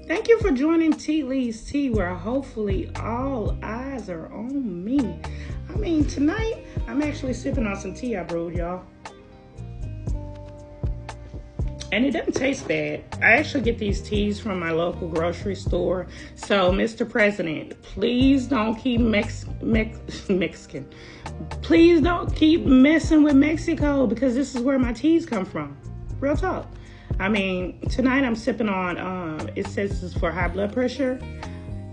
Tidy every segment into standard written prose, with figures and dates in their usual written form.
Thank you for joining Tea Leaves Tea, where hopefully all eyes are on me. Tonight I'm actually sipping on some tea I brewed, y'all. And it doesn't taste bad. I actually get these teas from my local grocery store. So, Mr. President, please don't keep Mexican. Please don't keep messing with Mexico, because this is where my teas come from. Real talk. Tonight I'm sipping on, it says it's for high blood pressure.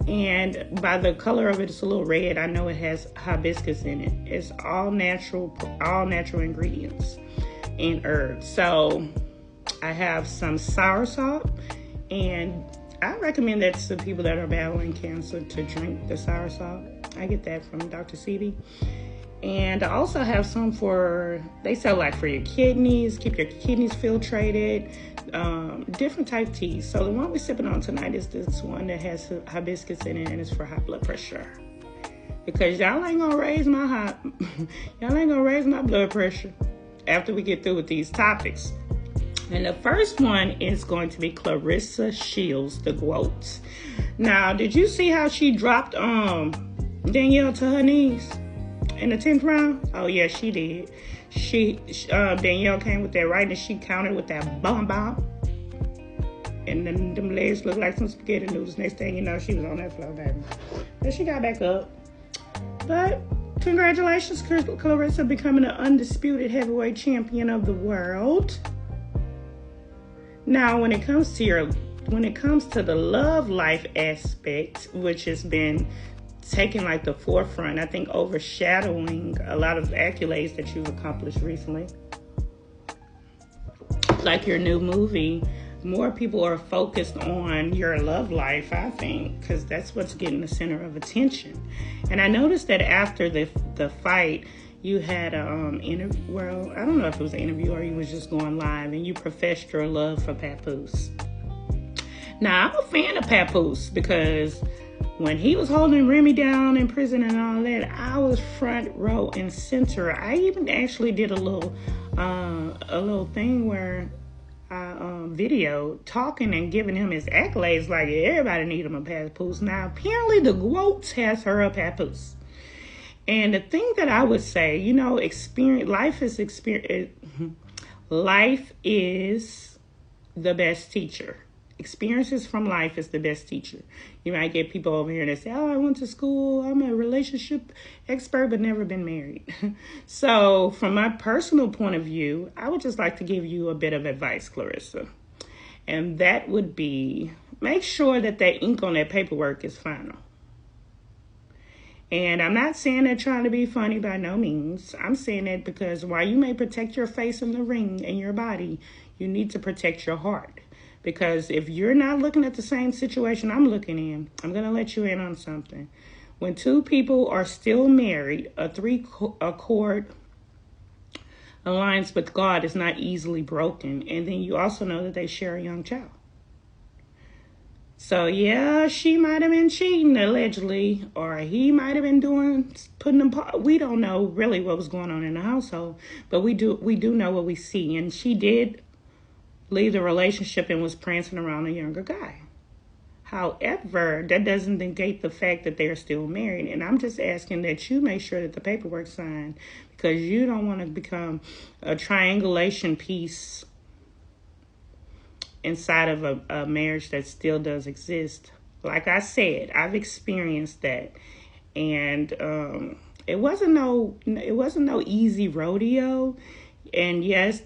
And by the color of it, it's a little red. I know it has hibiscus in it. It's all natural ingredients and herbs. So I have some soursop, and I recommend that to people that are battling cancer to drink the soursop. I get that from Dr. Sebi. And I also have some they sell like for your kidneys, keep your kidneys filtrated, different type of teas. So the one we're sipping on tonight is this one that has hibiscus in it, and it's for high blood pressure. Because y'all ain't gonna raise my blood pressure after we get through with these topics. And the first one is going to be Clarissa Shields, the Gwoat. Now, did you see how she dropped Danielle to her knees in the 10th round? Oh yeah, she did. Danielle came with that right, and she countered with that bomb. And then them legs looked like some spaghetti noodles. Next thing you know, she was on that floor, baby. But she got back up. But congratulations, Clarissa, becoming an undisputed heavyweight champion of the world. Now, when it comes to the love life aspect, which has been taking like the forefront, I think overshadowing a lot of accolades that you've accomplished recently, like your new movie, more people are focused on your love life, I think, because that's what's getting the center of attention. And I noticed that after the fight, you had interview. Well, I don't know if it was an interview or you was just going live, and you professed your love for Papoose. Now, I'm a fan of Papoose because when he was holding Remy down in prison and all that, I was front row and center. I even actually did a little thing where I video talking and giving him his accolades like everybody need him a Papoose. Now, apparently the Gwoat has her a Papoose. And the thing that I would say, life is the best teacher. Experiences from life is the best teacher. You might get people over here that say, I went to school, I'm a relationship expert, but never been married. So from my personal point of view, I would just like to give you a bit of advice, Clarissa. And that would be, make sure that ink on that paperwork is final. And I'm not saying that trying to be funny, by no means. I'm saying that because while you may protect your face in the ring and your body, you need to protect your heart. Because if you're not looking at the same situation I'm looking in, I'm going to let you in on something. When two people are still married, a three-chord alliance with God is not easily broken. And then you also know that they share a young child. So, yeah, she might have been cheating, allegedly, or he might have been putting them. We don't know really what was going on in the household, but we do know what we see. And she did leave the relationship and was prancing around a younger guy. However, that doesn't negate the fact that they're still married. And I'm just asking that you make sure that the paperwork's signed, because you don't want to become a triangulation piece inside of a marriage that still does exist. Like I said, I've experienced that, and it wasn't no easy rodeo. And yes,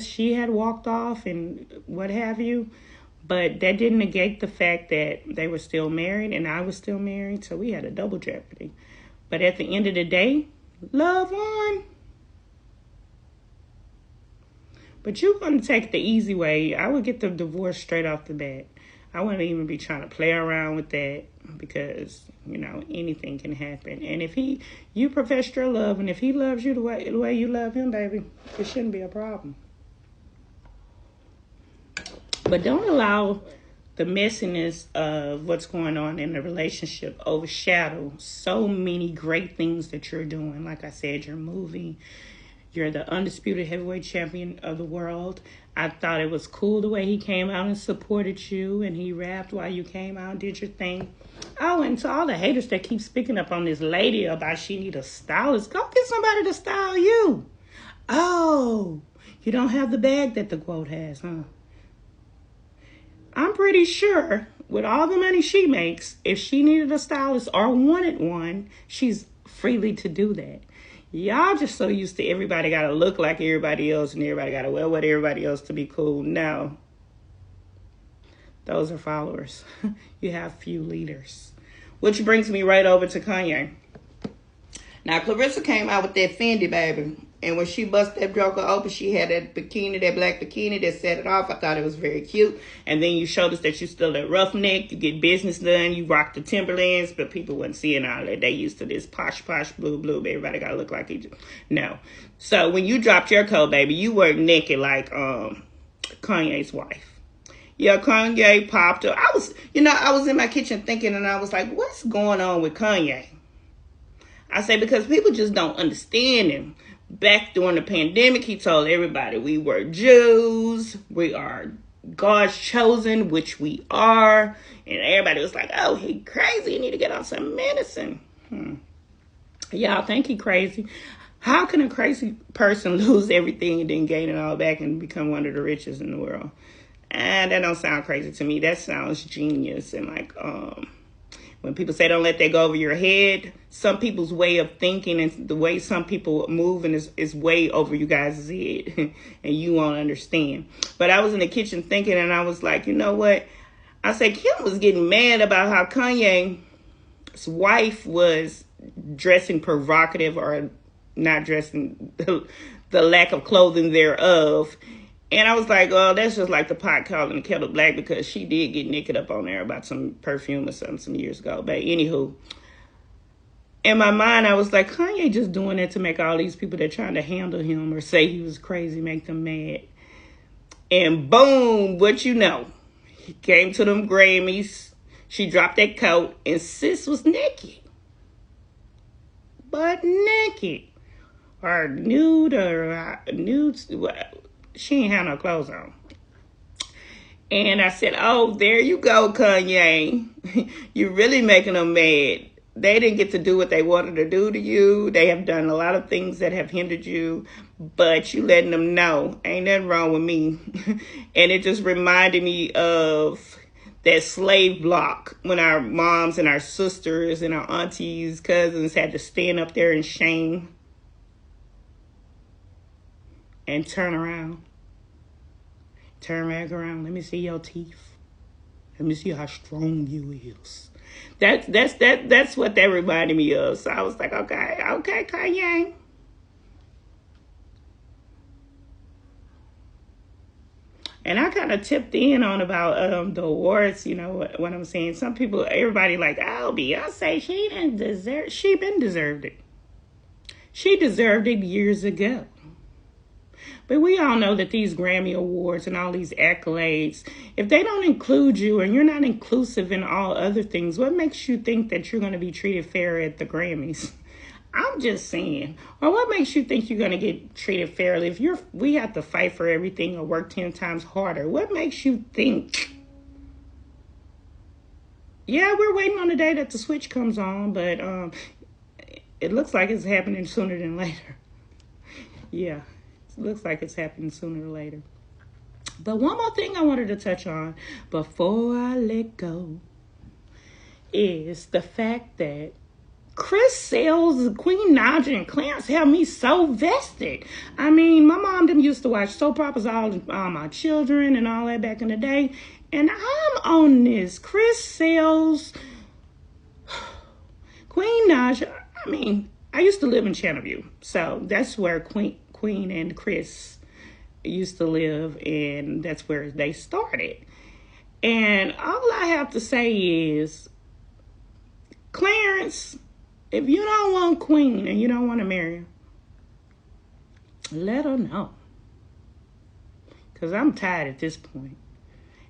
she had walked off and what have you, but that didn't negate the fact that they were still married and I was still married, so we had a double jeopardy. But at the end of the day, love won. But you're going to take the easy way. I would get the divorce straight off the bat. I wouldn't even be trying to play around with that, because, anything can happen. And if you profess your love, and if he loves you the way you love him, baby, it shouldn't be a problem. But don't allow the messiness of what's going on in the relationship overshadow so many great things that you're doing. Like I said, your movie, You're the undisputed heavyweight champion of the world. I thought it was cool the way he came out and supported you, and he rapped while you came out and did your thing. Oh, and to all the haters that keep speaking up on this lady about she need a stylist, go get somebody to style you. Oh, you don't have the bag that the Gwoat has, huh? I'm pretty sure with all the money she makes, if she needed a stylist or wanted one, she's freely to do that. Y'all just so used to everybody got to look like everybody else and everybody got to wear what everybody else to be cool. No. Those are followers. You have few leaders. Which brings me right over to Kanye. Now, Clarissa came out with that Fendi, baby. And when she busted that joker open, she had that bikini, that black bikini that set it off. I thought it was very cute. And then you showed us that you still that roughneck. You get business done. You rock the Timberlands. But people wasn't seeing all that. They used to this posh, blue. Everybody got to look like each other. No. So when you dropped your coat, baby, you were naked like Kanye's wife. Yeah, Kanye popped up. I was in my kitchen thinking, and I was like, what's going on with Kanye? I say because people just don't understand him. Back during the pandemic, he told everybody we were Jews. We are God's chosen, which we are. And everybody was like, oh, he crazy. You need to get on some medicine. Y'all think he crazy? How can a crazy person lose everything and then gain it all back and become one of the richest in the world? And that don't sound crazy to me. That sounds genius. And like, when people say don't let that go over your head, some people's way of thinking and the way some people move and is way over you guys' head. And you won't understand. But I was in the kitchen thinking, and I was like, you know what? I said, Kim was getting mad about how Kanye's wife was dressing provocative or not dressing, the lack of clothing thereof. And I was like, oh, that's just like the pot calling the kettle black, because she did get naked up on there about some perfume or something some years ago. But anywho, in my mind, I was like, Kanye just doing that to make all these people that trying to handle him or say he was crazy, make them mad. And boom, what you know, he came to them Grammys. She dropped that coat and sis was naked. But naked. Or nude or nude. She ain't had no clothes on. And I said, oh, there you go, Kanye. You're really making them mad. They didn't get to do what they wanted to do to you. They have done a lot of things that have hindered you. But you letting them know, ain't nothing wrong with me. And it just reminded me of that slave block when our moms and our sisters and our aunties, cousins had to stand up there in shame and turn around. Turn back around. Let me see your teeth. Let me see how strong you is. That's what that reminded me of. So I was like, okay, Kanye. And I kind of tipped in on about the awards, you know what I'm saying. Some people, everybody like, oh, Beyonce, she been deserved it. She deserved it years ago. But we all know that these Grammy Awards and all these accolades, if they don't include you and you're not inclusive in all other things, what makes you think that you're going to be treated fair at the Grammys? I'm just saying. Or what makes you think you're going to get treated fairly if we have to fight for everything or work 10 times harder? What makes you think? Yeah, we're waiting on the day that the switch comes on, but it looks like it's happening sooner than later. Yeah. Looks like it's happening sooner or later. But one more thing I wanted to touch on before I let go is the fact that Chris Sales, Queen Naija, and Clarence have me so vested. I mean, my mom them used to watch soap operas, all my children and all that back in the day. And I'm on this. Chris Sales, Queen Naija. I mean, I used to live in Channelview. So that's where Queen and Chris used to live, and that's where they started. And all I have to say is, Clarence, if you don't want Queen and you don't want to marry her, let her know. Because I'm tired at this point.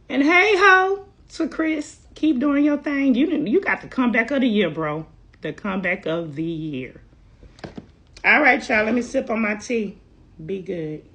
And hey ho to Chris, keep doing your thing. You got the comeback of the year, bro. The comeback of the year. All right, y'all, let me sip on my tea. Be good.